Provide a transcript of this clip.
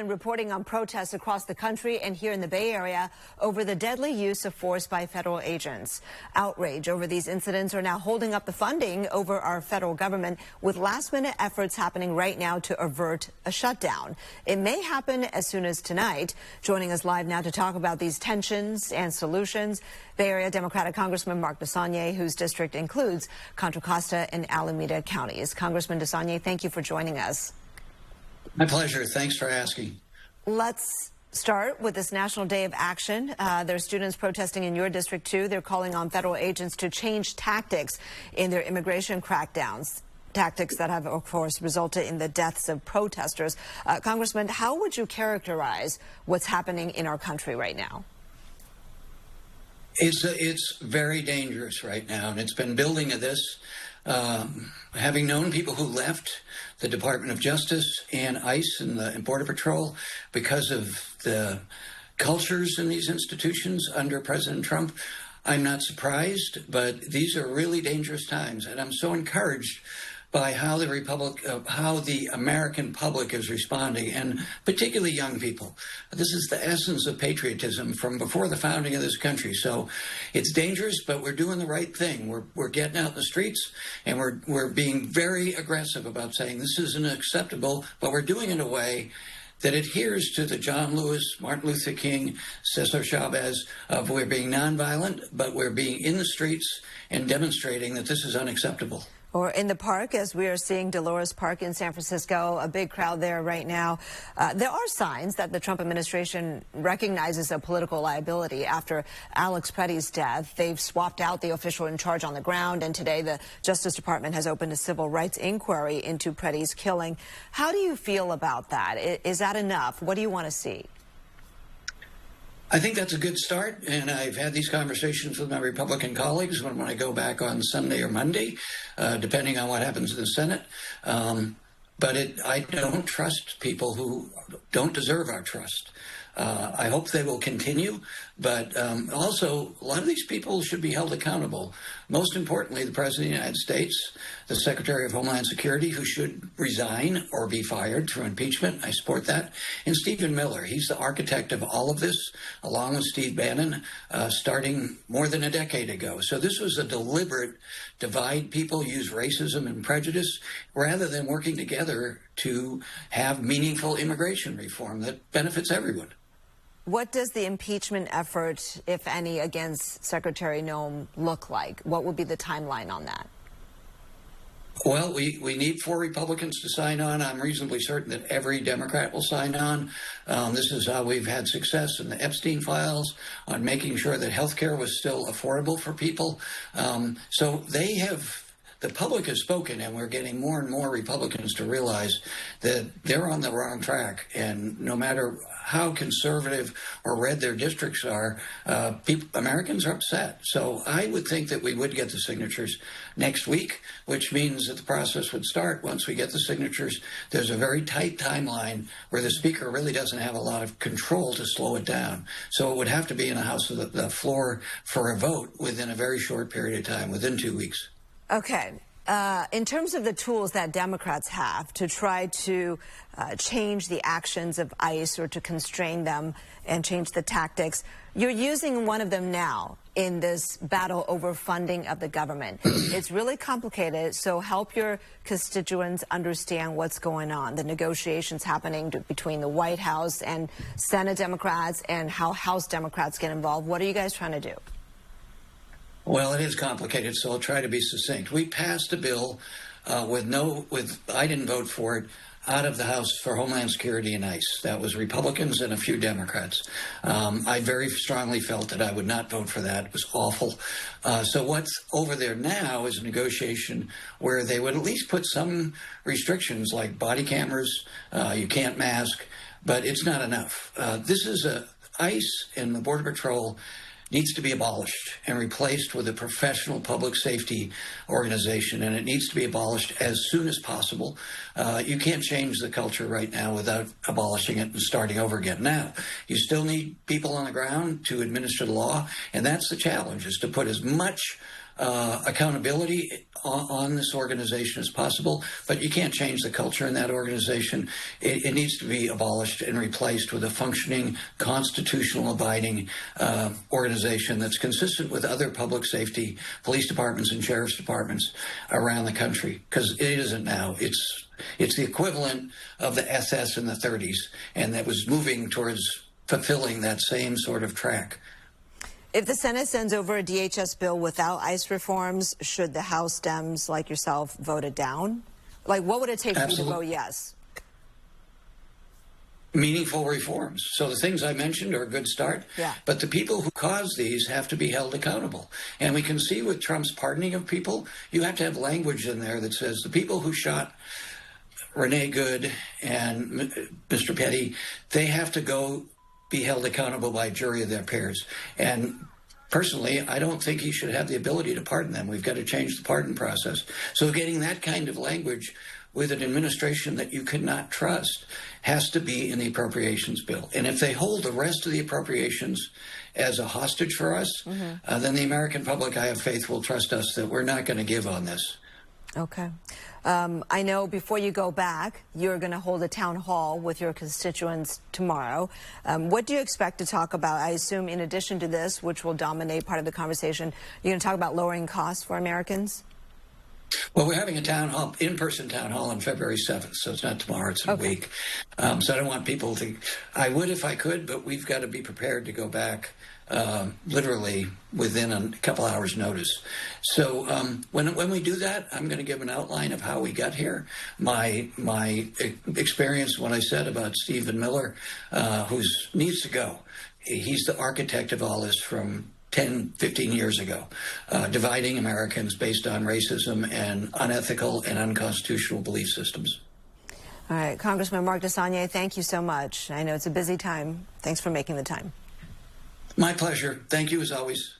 Reporting on protests across the country and here in the Bay Area over the deadly use of force by federal agents. Outrage over these incidents are now holding up the funding over our federal government, with last-minute efforts happening right now to avert a shutdown. It may happen as soon as tonight. Joining us live now to talk about these tensions and solutions, Bay Area Democratic Congressman Mark DeSaulnier, whose district includes Contra Costa and Alameda counties. Congressman DeSaulnier, thank you for joining us. My pleasure. Thanks for asking. Let's start with this National Day of Action. There are students protesting in your district, too. They're calling on federal agents to change tactics in their immigration crackdowns, tactics that have, of course, resulted in the deaths of protesters. Congressman, how would you characterize what's happening in our country right now? It's very dangerous right now, and it's been building to this. Having known people who left the Department of Justice and ICE and the Border Patrol because of the cultures in these institutions under President Trump, I'm not surprised, but these are really dangerous times, and I'm so encouraged by how the American public is responding, and particularly young people. This is the essence of patriotism from before the founding of this country. So it's dangerous, but we're doing the right thing. We're getting out in the streets, and we're being very aggressive about saying this isn't acceptable, but we're doing it in a way that adheres to the John Lewis, Martin Luther King, Cesar Chavez of we're being nonviolent, but we're being in the streets and demonstrating that this is unacceptable. Or in the park, as we are seeing Dolores Park in San Francisco, a big crowd there right now. There are signs that the Trump administration recognizes a political liability after Alex Pretty's death. They've swapped out the official in charge on the ground, and today the Justice Department has opened a civil rights inquiry into Pretty's killing. How do you feel about that? Is that enough? What do you want to see? I think that's a good start, and I've had these conversations with my Republican colleagues when I go back on Sunday or Monday, depending on what happens in the Senate. But I don't trust people who don't deserve our trust. I hope they will continue, but also a lot of these people should be held accountable. Most importantly, the President of the United States, the Secretary of Homeland Security, who should resign or be fired through impeachment. I support that. And Stephen Miller, he's the architect of all of this, along with Steve Bannon, starting more than a decade ago. So this was a deliberate divide people, use racism and prejudice, rather than working together to have meaningful immigration reform that benefits everyone. What does the impeachment effort, if any, against Secretary Noem look like? What would be the timeline on that? Well, we need 4 Republicans to sign on. I'm reasonably certain that every Democrat will sign on. This is how we've had success in the Epstein files on making sure that health care was still affordable for people. So the public has spoken, and we're getting more and more Republicans to realize that they're on the wrong track. And no matter how conservative or red their districts are, Americans are upset. So I would think that we would get the signatures next week, which means that the process would start once we get the signatures. There's a very tight timeline where the Speaker really doesn't have a lot of control to slow it down. So it would have to be in the House of the floor for a vote within a very short period of time, within 2 weeks. Okay. In terms of the tools that Democrats have to try to change the actions of ICE or to constrain them and change the tactics, you're using one of them now in this battle over funding of the government. It's really complicated, so help your constituents understand what's going on, the negotiations happening between the White House and Senate Democrats and how House Democrats get involved. What are you guys trying to do? Well, it is complicated, so I'll try to be succinct. We passed a bill I didn't vote for it, out of the House for Homeland Security and ICE. That was Republicans and a few Democrats. I very strongly felt that I would not vote for that. It was awful. So what's over there now is a negotiation where they would at least put some restrictions like body cameras, you can't mask, but it's not enough. ICE and the Border Patrol needs to be abolished and replaced with a professional public safety organization, and it needs to be abolished as soon as possible. You can't change the culture right now without abolishing it and starting over again. Now, you still need people on the ground to administer the law, and that's the challenge, is to put as much accountability on this organization as possible, but you can't change the culture in that organization. It needs to be abolished and replaced with a functioning, constitutional-abiding organization that's consistent with other public safety, police departments and sheriff's departments around the country, because it isn't now. It's the equivalent of the SS in the 30s, and that was moving towards fulfilling that same sort of track. If the Senate sends over a DHS bill without ICE reforms, should the House Dems like yourself vote it down? Like, what would it take for you to vote yes? Meaningful reforms. So the things I mentioned are a good start, but the people who cause these have to be held accountable. And we can see with Trump's pardoning of people, you have to have language in there that says the people who shot Renee Good and Mr. Petty, they have to go be held accountable by a jury of their peers. And personally, I don't think he should have the ability to pardon them. We've got to change the pardon process. So getting that kind of language with an administration that you cannot trust has to be in the appropriations bill. And if they hold the rest of the appropriations as a hostage for us, then the American public, I have faith, will trust us that we're not going to give on this. Okay. I know before you go back, you're going to hold a town hall with your constituents tomorrow. What do you expect to talk about? I assume in addition to this, which will dominate part of the conversation, you're going to talk about lowering costs for Americans? Well, we're having a town hall, in-person town hall on February 7th, so it's not tomorrow, it's in a week. So I don't want people to, I would if I could, but we've got to be prepared to go back literally within a couple hours' notice. So when we do that, I'm going to give an outline of how we got here. My experience, what I said about Stephen Miller, who needs to go. He's the architect of all this from 10, 15 years ago, dividing Americans based on racism and unethical and unconstitutional belief systems. All right, Congressman Mark DeSaulnier, thank you so much. I know it's a busy time. Thanks for making the time. My pleasure. Thank you as always.